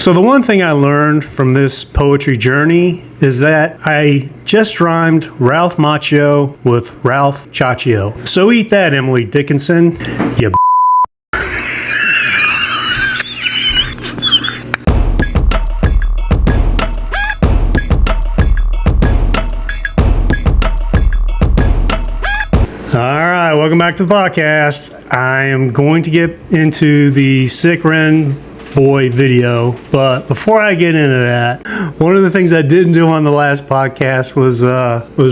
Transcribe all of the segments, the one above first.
So the one thing I learned from this poetry journey is that I just rhymed Ralph Macchio with Ralph Ciaccio. So eat that, Emily Dickinson, you Alright, welcome back to the podcast. I am going to get into the Sick Ren Boi video, but before I get into that, one of the things I didn't do on the last podcast was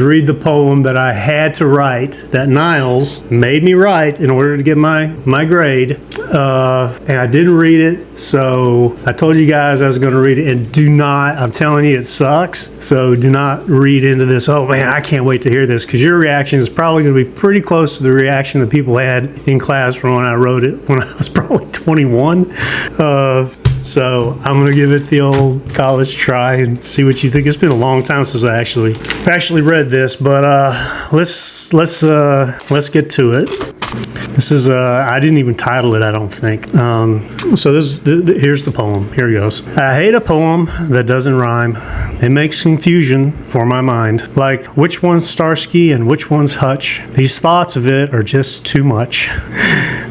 read the poem that I had to write, that Niles made me write in order to get my grade, and I didn't read it, so I told you guys I was going to read it, and do not, I'm telling you, it sucks, so do not read into this, oh man, I can't wait to hear this, because your reaction is probably going to be pretty close to the reaction that people had in class from when I wrote it when I was probably 21. So I'm gonna give it the old college try and see what you think. It's been a long time since I actually read this, but let's get to it. This is I didn't even title it, I don't think. So here's the poem. Here it goes. I hate a poem that doesn't rhyme. It makes confusion for my mind, like which one's Starsky and which one's Hutch. These thoughts of it are just too much.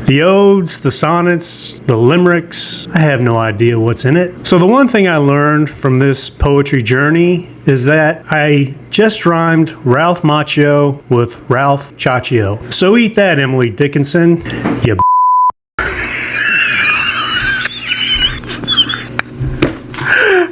The odes, the sonnets, the limericks, I have no idea what's in it. So the one thing I learned from this poetry journey is that I just rhymed Ralph Macchio with Ralph Ciaccio. So eat that, Emily Dickinson, you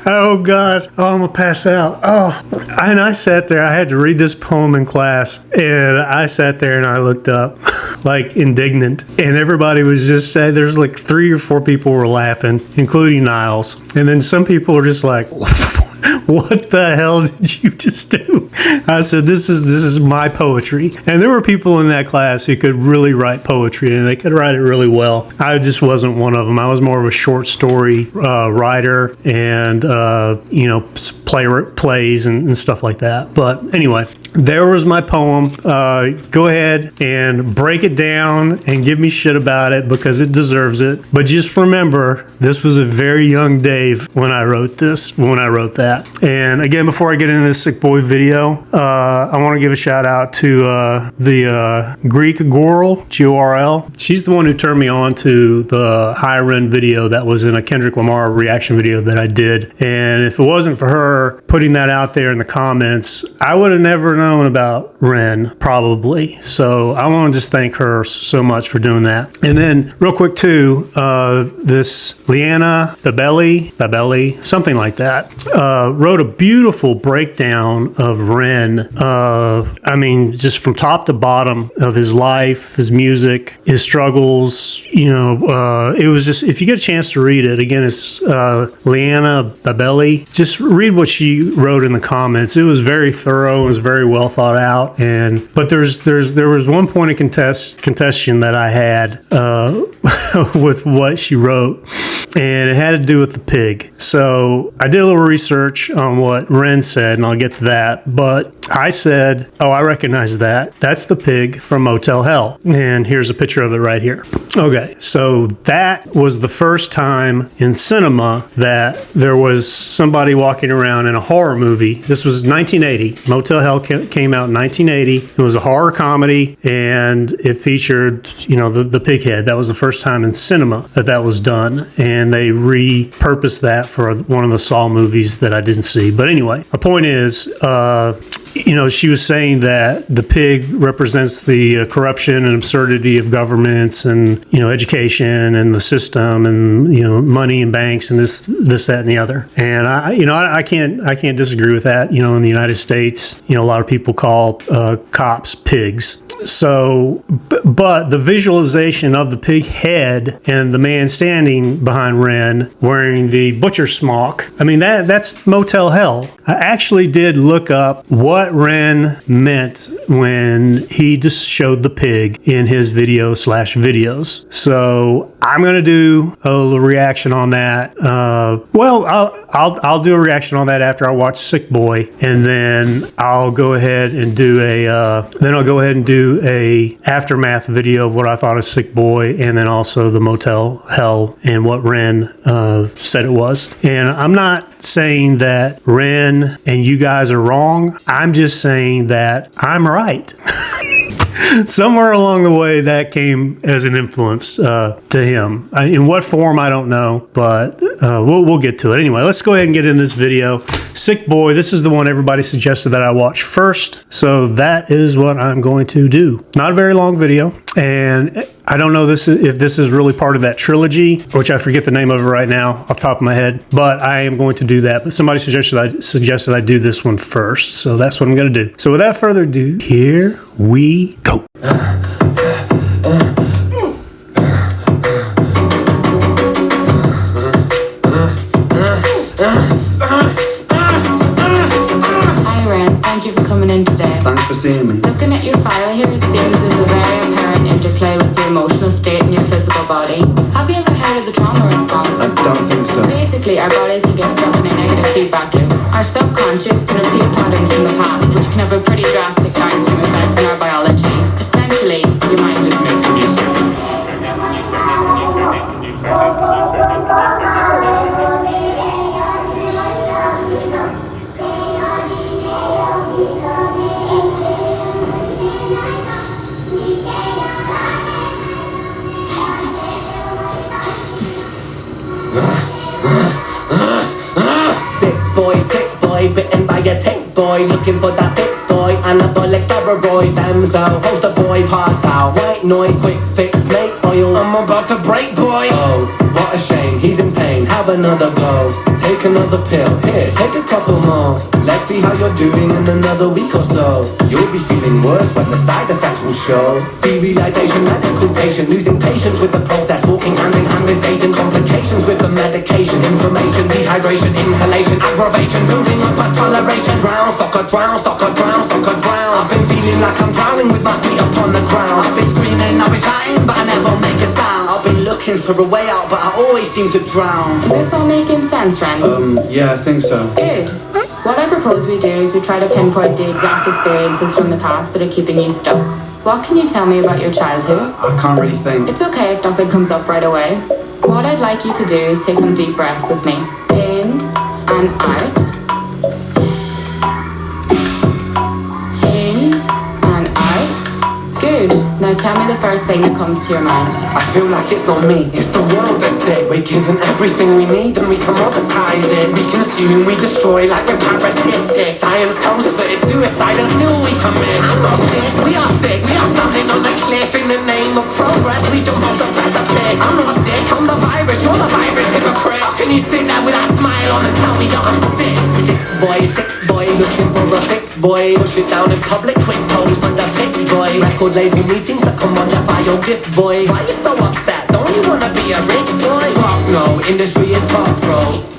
Oh God, oh, I'm gonna pass out. Oh, and I sat there, I had to read this poem in class, and I sat there and I looked up like indignant, and everybody was just saying, there's like 3 or 4 people were laughing, including Niles, and then some people were just like, what the hell did you just do? I said, this is my poetry. And there were people in that class who could really write poetry, and they could write it really well. I just wasn't one of them. I was more of a short story writer and, plays and stuff like that. But anyway, there was my poem. Go ahead and break it down and give me shit about it because it deserves it. But just remember, this was a very young Dave when I wrote that. And again, before I get into this Sick Boi video, I want to give a shout out to the Greek girl, G-O-R-L. She's the one who turned me on to the High Ren video that was in a Kendrick Lamar reaction video that I did. And if it wasn't for her putting that out there in the comments, I would have never known about Ren, probably. So I want to just thank her so much for doing that. And then real quick too, this Liana Babelli, something like that, wrote a beautiful breakdown of Ren. I mean, just from top to bottom of his life, his music, his struggles. It was just, if you get a chance to read it, again, it's Liana Babelli. Just read what she wrote in the comments. It was very thorough. It was very well thought out. But there was one point of contention that I had with what she wrote, and it had to do with the pig. So I did a little research on what Ren said, and I'll get to that. But I said, oh, I recognize that. That's the pig from Motel Hell. And here's a picture of it right here. Okay, so that was the first time in cinema that there was somebody walking around in a horror movie. This was 1980. Motel Hell came out in 1980. It was a horror comedy, and it featured, the pig head. That was the first time in cinema that was done. And they repurposed that for one of the Saw movies that I didn't see. But anyway, the point is, she was saying that the pig represents the corruption and absurdity of governments and, education and the system and, money and banks and this, that, and the other. And I can't disagree with that. In the United States, a lot of people call cops pigs. So, but the visualization of the pig head and the man standing behind Ren wearing the butcher smock, I mean, that's Motel Hell. I actually did look up what Ren meant when he just showed the pig in his videos. So I'm gonna do a little reaction on that. Well, I'll do a reaction on that after I watch Sick Boi, and then I'll go ahead and do a aftermath video of what I thought of Sick Boi, and then also the Motel Hell and what Ren said it was. And I'm not saying that Ren and you guys are wrong. I'm just saying that I'm right. Somewhere along the way, that came as an influence to him. In what form, I don't know, but we'll get to it. Anyway, let's go ahead and get in this video. Sick Boi, this is the one everybody suggested that I watch first, so that is what I'm going to do. Not a very long video, and I don't know if this is really part of that trilogy, which I forget the name of it right now off the top of my head, but I am going to do that. But somebody suggested I do this one first, so that's what I'm going to do. So without further ado, here we go. Thanks for seeing me. Looking at your file here, it seems there's a very apparent interplay with your emotional state and your physical body. Have you ever heard of the trauma response? I don't think so. Basically, our bodies can get stuck in a negative feedback loop. Our subconscious can repeat patterns from the past, which can have a pretty drastic downstream effect on our biology. Essentially, your mind is making music. Sick boy, bitten by a tick boy, looking for that fix boy, anabolic steroids, stem cell, poster boy, pass out, white noise, quick fix, make oil, I'm about to break boy. Oh, what a shame, he's in pain, have another go, take another pill, here, take a couple more, let's see how you're doing in another week or so, you'll be feeling worse when the side effects will show, derealization, medical patient, losing patience with the process, walking hand in hand with Satan, complications with the medication, inflammation, dehydration, inhalation, aggravation, building up a toleration, drown, soccer, drown, soccer, drown, soccer, drown, I've been feeling like I'm drowning with my feet upon the ground, I've been screaming, I've been shouting, but I never make a sound, I've been looking for a way out, but I always seem to drown. Is this all making sense, Ren? Yeah, I think so. Good. What I propose we do is we try to pinpoint the exact experiences from the past that are keeping you stuck. What can you tell me about your childhood? I can't really think. It's okay if nothing comes up right away. What I'd like you to do is take some deep breaths with me. In and out. In and out. Good. Now tell me the first thing that comes to your mind. I feel like it's not me, it's the world that's sick. We're given everything we need and we commoditize it. We consume, we destroy like we're parasitic. Science tells us that it's suicide and still we commit. I'm not sick, we are sick. We are standing on a cliff in the name of progress. We jump off the precipice. I'm not sick, I'm the virus, you're the virus, hypocrite. How can you sit there with that smile on and tell me that I'm sick? Sick boy, looking for a fix boy. Push it down in public, quick pose for the pick boy. Record label meetings that come modify your gift boy. Why you so upset? Don't you wanna be a rich boy? Fuck no, industry is cutthroat.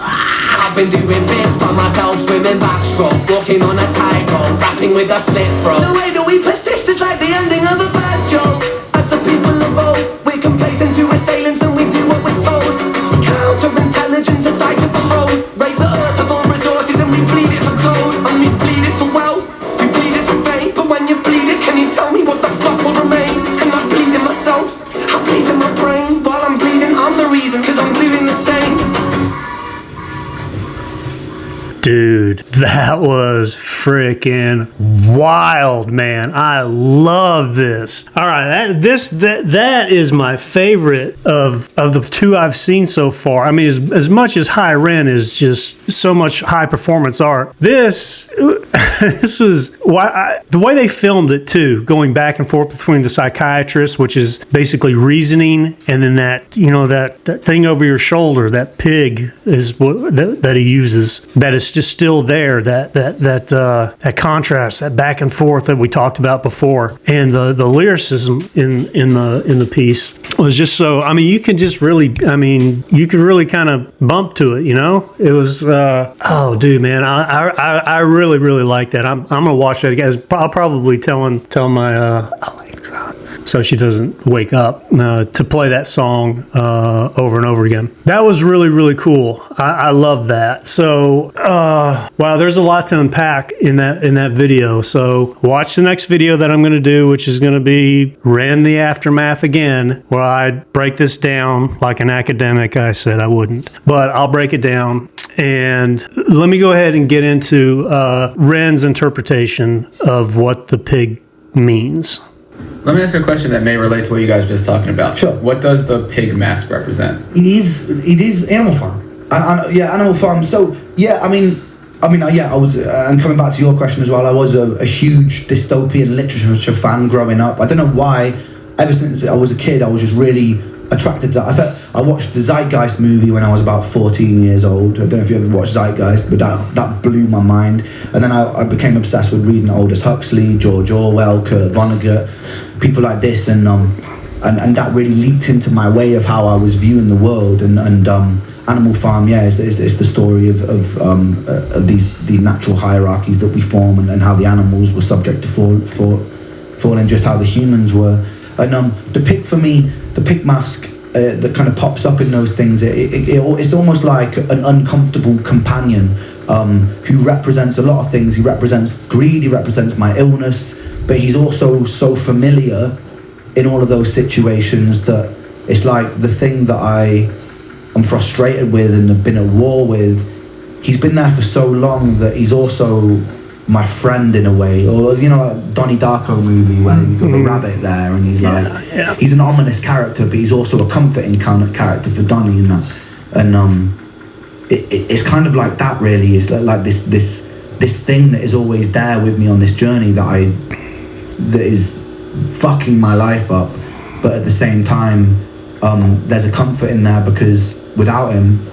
I've been doing bits by myself, swimming backstroke, walking on a tightrope, rapping with a slit throat. The way that we persist is like the ending of a bad joke. As the people evolve, we're complacent to assailants and we do what we're told. Counterintelligence, a sight to behold. Rape the earth of all resources and we bleed it for gold. And we bleed it for wealth, we bleed it for fame. But when you bleed it, can you tell me what the fuck will remain? Am I bleeding myself? I bleed in my brain. While I'm bleeding, I'm the reason, cause I'm doing the same. Dude, that was freaking wild, man. I love this. All right, that is my favorite of the two I've seen so far. I mean, as much as High Ren is just so much high performance art, this was the way they filmed it too, going back and forth between the psychiatrist, which is basically reasoning, and then that thing over your shoulder, that pig is what that he uses, that is just still there, that contrast, that back and forth that we talked about before, and the lyricism in the piece was just so. I mean, you can just really, you could really kind of bump to it, you know. It was oh, dude, man, I really like that. I'm gonna watch that again. I'll probably tell my so she doesn't wake up, to play that song over and over again. That was really, really cool. I love that. So, wow, there's a lot to unpack in that video. So watch the next video that I'm going to do, which is going to be Ren the Aftermath again, where I break this down like an academic. I said I wouldn't, but I'll break it down. And let me go ahead and get into Ren's interpretation of what the pig means. Let me ask you a question that may relate to what you guys were just talking about. Sure. What does the pig mask represent? It is Animal Farm. Animal Farm. So yeah, I was, and coming back to your question as well, I was a huge dystopian literature fan growing up. I don't know why. Ever since I was a kid, I was just really attracted to that. I watched the Zeitgeist movie when I was about 14 years old. I don't know if you ever watched Zeitgeist, but that blew my mind. And then I became obsessed with reading Aldous Huxley, George Orwell, Kurt Vonnegut, people like this, and that really leaked into my way of how I was viewing the world. And Animal Farm, is the story of these natural hierarchies that we form, and how the animals were subject to fall, and just how the humans were. And the pig, for me, the pig mask that kind of pops up in those things, it's almost like an uncomfortable companion who represents a lot of things. He represents greed, he represents my illness, but he's also so familiar in all of those situations that it's like the thing that I'm frustrated with and have been at war with, he's been there for so long that he's also my friend in a way. Or like Donnie Darko movie where you've got the rabbit there, and he's he's an ominous character, but he's also a comforting kind of character for Donnie in that. And it's kind of like that, really. It's like this thing that is always there with me on this journey that is fucking my life up, but at the same time there's a comfort in there, because without him,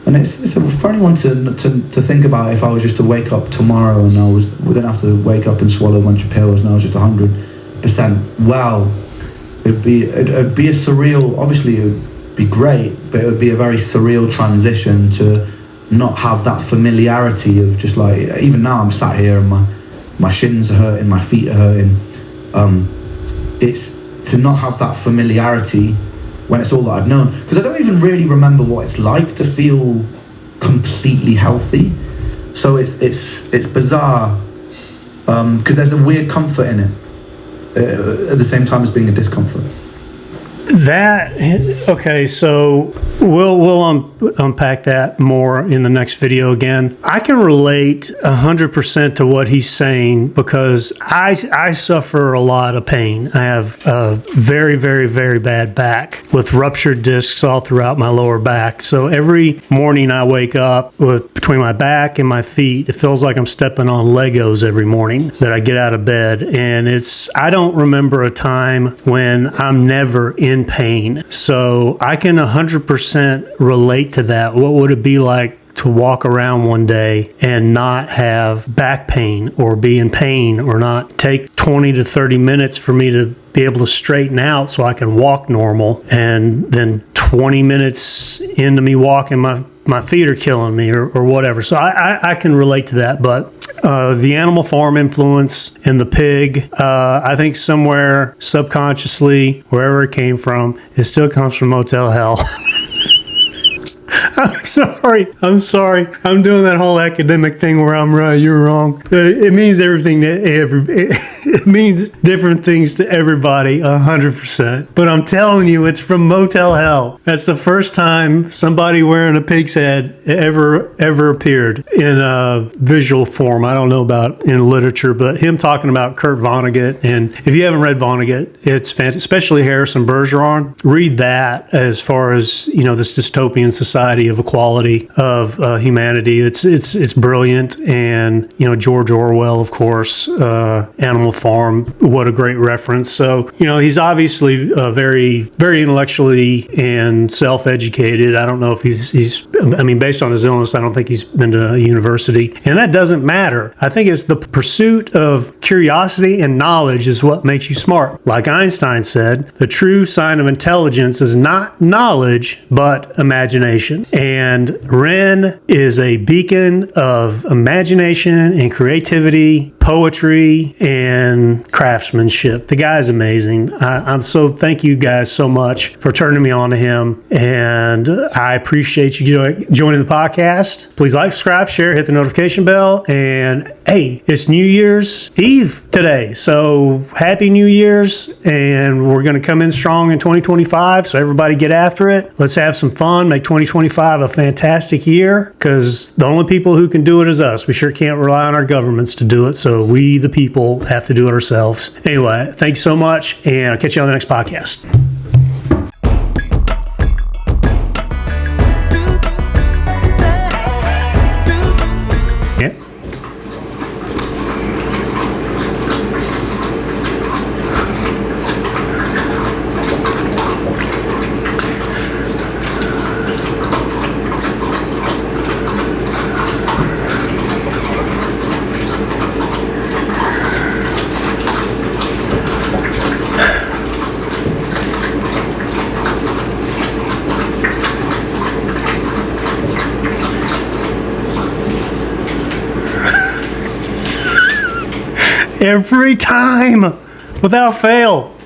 and it's for anyone to think about, if I was just to wake up tomorrow and we didn't have to wake up and swallow a bunch of pills, and I was just 100% well, it'd be a surreal, obviously it would be great, but it would be a very surreal transition to not have that familiarity of just like, even now I'm sat here and my shins are hurting, my feet are hurting. It's to not have that familiarity when it's all that I've known, because I don't even really remember what it's like to feel completely healthy. So it's bizarre, because there's a weird comfort in it, at the same time as being a discomfort. Okay, so we'll unpack that more in the next video again. I can relate 100% to what he's saying, because I suffer a lot of pain. I have a very, very, very bad back with ruptured discs all throughout my lower back. So every morning I wake up between my back and my feet, it feels like I'm stepping on Legos every morning that I get out of bed. And I don't remember a time when I'm never in pain. So I can 100% relate to that. What would it be like to walk around one day and not have back pain or be in pain, or not take 20 to 30 minutes for me to be able to straighten out so I can walk normal, and then 20 minutes into me walking, my feet are killing me, or whatever. So I can relate to that. But the Animal Farm influence and the pig, I think somewhere subconsciously, wherever it came from, it still comes from Motel Hell. I'm sorry. I'm doing that whole academic thing where I'm right, you're wrong. It means everything to it means different things to everybody, 100%. But I'm telling you, it's from Motel Hell. That's the first time somebody wearing a pig's head ever appeared in a visual form. I don't know about in literature, but him talking about Kurt Vonnegut, and if you haven't read Vonnegut, it's fantastic, especially Harrison Bergeron. Read that as far as, this dystopian society of equality of humanity. It's brilliant. And George Orwell, of course, Animal Farm, what a great reference. So he's obviously very, very intellectually and self-educated. I don't know if he's based on his illness, I don't think he's been to a university, and that doesn't matter. I think it's the pursuit of curiosity and knowledge is what makes you smart. Like Einstein said, the true sign of intelligence is not knowledge but imagination. And Ren is a beacon of imagination and creativity, poetry and craftsmanship. The guy's amazing. I'm so thank you guys so much for turning me on to him, and I appreciate you joining the podcast. Please like, subscribe, share, hit the notification bell, and hey, it's New Year's Eve today, so happy New Year's, and we're going to come in strong in 2025, so everybody get after it. Let's have some fun, make 2025 a fantastic year, because the only people who can do it is us. We sure can't rely on our governments to do it, so we, the people, have to do it ourselves. Anyway, thanks so much, and I'll catch you on the next podcast. Yeah. Every time, without fail.